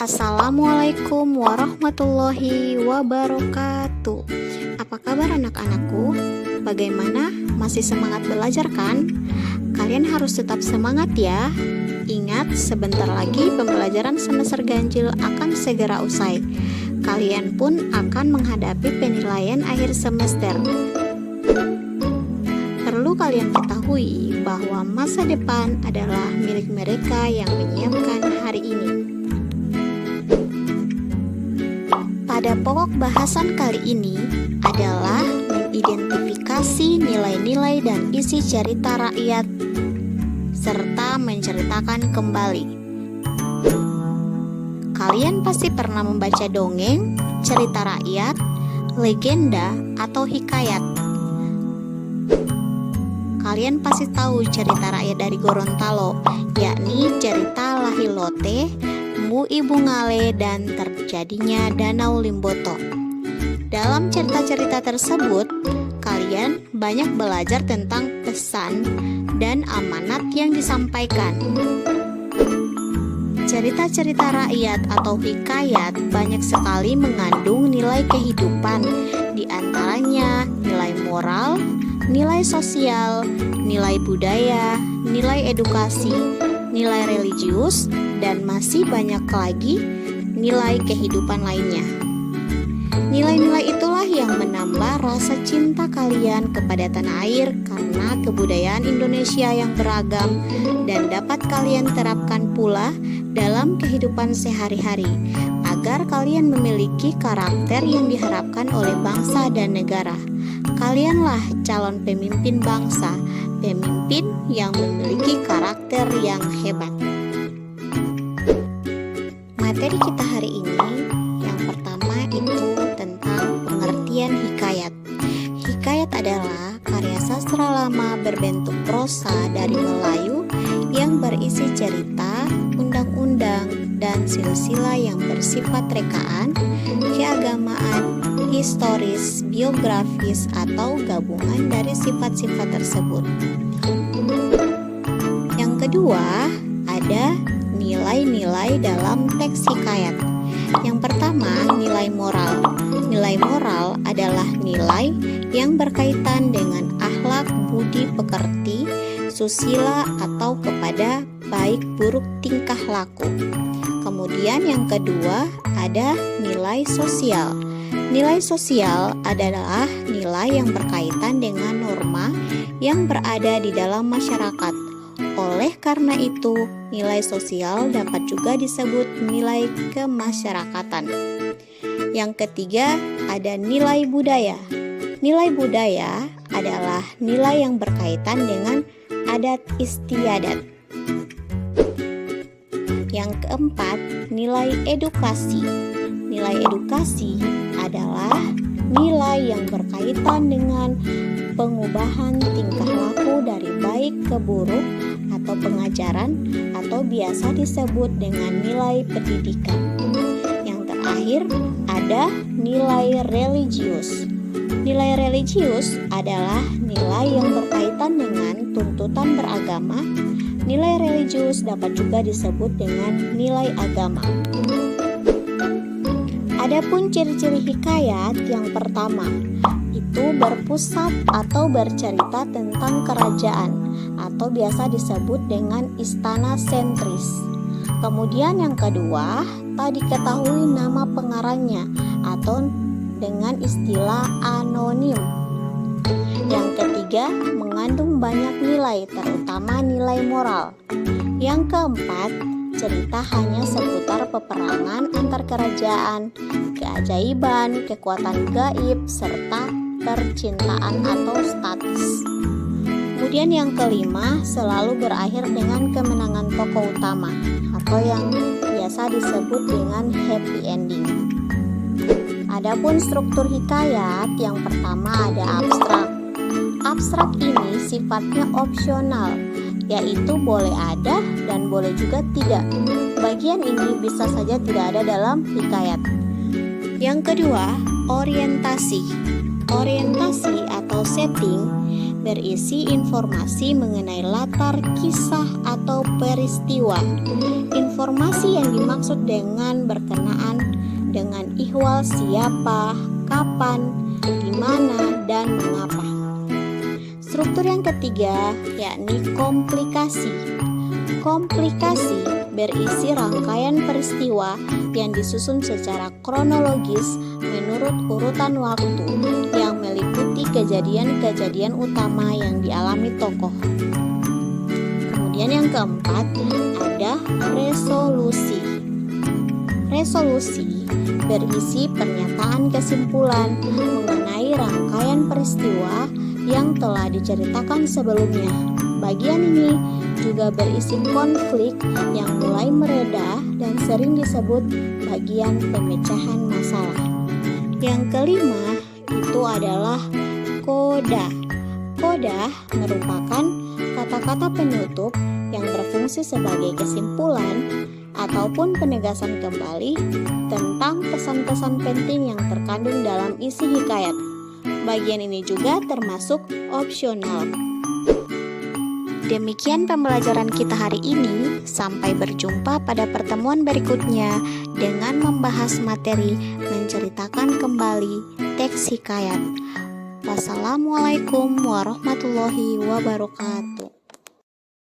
Assalamualaikum warahmatullahi wabarakatuh. Apa kabar anak-anakku? Bagaimana? Masih semangat belajar kan? Kalian harus tetap semangat ya. Ingat, sebentar lagi pembelajaran semester ganjil akan segera usai. Kalian pun akan menghadapi penilaian akhir semester. Perlu kalian ketahui bahwa masa depan adalah milik mereka yang menyiapkan hari ini. Pada pokok bahasan kali ini adalah mengidentifikasi nilai-nilai dan isi cerita rakyat serta menceritakan kembali. Kalian pasti pernah membaca dongeng, cerita rakyat, legenda, atau hikayat. Kalian pasti tahu cerita rakyat dari Gorontalo, yakni cerita Lahilote, Mbu Ibu Ngale, dan terjadinya Danau Limboto. Dalam cerita-cerita tersebut, kalian banyak belajar tentang pesan dan amanat yang disampaikan. Cerita-cerita rakyat atau hikayat banyak sekali mengandung nilai kehidupan, di antaranya nilai moral, nilai sosial, nilai budaya, nilai edukasi, nilai religius, dan masih banyak lagi nilai kehidupan lainnya. Nilai-nilai itulah yang menambah rasa cinta kalian kepada tanah air karena kebudayaan Indonesia yang beragam dan dapat kalian terapkan pula dalam kehidupan sehari-hari agar kalian memiliki karakter yang diharapkan oleh bangsa dan negara. Kalianlah calon pemimpin bangsa, pemimpin yang memiliki karakter yang hebat. Materi kita hari ini yang pertama itu tentang pengertian hikayat. Hikayat adalah karya sastra lama berbentuk prosa dari Melayu yang berisi cerita, undang-undang, dan silsilah yang bersifat rekaan, keagamaan, historis, biografis, atau gabungan dari sifat-sifat tersebut. Yang kedua, ada nilai-nilai dalam teks hikayat. Yang pertama, nilai moral. Nilai moral adalah nilai yang berkaitan dengan akhlak, budi pekerti, susila, atau kepada baik buruk tingkah laku. Kemudian yang kedua, ada nilai sosial. Nilai sosial adalah nilai yang berkaitan dengan norma yang berada di dalam masyarakat. Oleh karena itu, nilai sosial dapat juga disebut nilai kemasyarakatan. Yang ketiga, ada nilai budaya. Nilai budaya adalah nilai yang berkaitan dengan adat istiadat. Yang keempat, nilai edukasi. Nilai edukasi adalah nilai yang berkaitan dengan pengubahan tingkah laku dari baik ke buruk atau pengajaran atau biasa disebut dengan nilai pendidikan. Yang terakhir ada nilai religius. Nilai religius adalah nilai yang berkaitan dengan tuntutan beragama. Nilai religius dapat juga disebut dengan nilai agama. Adapun ciri-ciri hikayat yang pertama itu berpusat atau bercerita tentang kerajaan atau biasa disebut dengan istana sentris. Kemudian yang kedua, tak diketahui nama pengarangnya atau dengan istilah anonim. Yang ketiga, mengandung banyak nilai, terutama nilai moral. Yang keempat, cerita hanya seputar peperangan antar kerajaan, keajaiban, kekuatan gaib, serta percintaan atau statis. Kemudian yang kelima, selalu berakhir dengan kemenangan tokoh utama atau yang biasa disebut dengan happy ending. Adapun struktur hikayat, yang pertama ada abstrak. Abstrak ini sifatnya opsional, yaitu boleh ada dan boleh juga tidak. Bagian ini bisa saja tidak ada dalam hikayat. Yang kedua, orientasi. Orientasi atau setting berisi informasi mengenai latar kisah atau peristiwa. Informasi yang dimaksud dengan berkenaan dengan ihwal siapa, kapan, di mana, dan mengapa. Struktur yang ketiga yakni komplikasi. Komplikasi berisi rangkaian peristiwa yang disusun secara kronologis menurut urutan waktu yang meliputi kejadian-kejadian utama yang dialami tokoh. Kemudian yang keempat ada resolusi. Resolusi berisi pernyataan kesimpulan mengenai rangkaian peristiwa yang telah diceritakan sebelumnya. Bagian ini juga berisi konflik yang mulai mereda dan sering disebut bagian pemecahan masalah. Yang kelima itu adalah koda. Koda merupakan kata-kata penutup yang berfungsi sebagai kesimpulan ataupun penegasan kembali tentang pesan-pesan penting yang terkandung dalam isi hikayat. Bagian ini juga termasuk opsional. Demikian pembelajaran kita hari ini. Sampai berjumpa pada pertemuan berikutnya dengan membahas materi menceritakan kembali teks hikayat. Wassalamualaikum warahmatullahi wabarakatuh.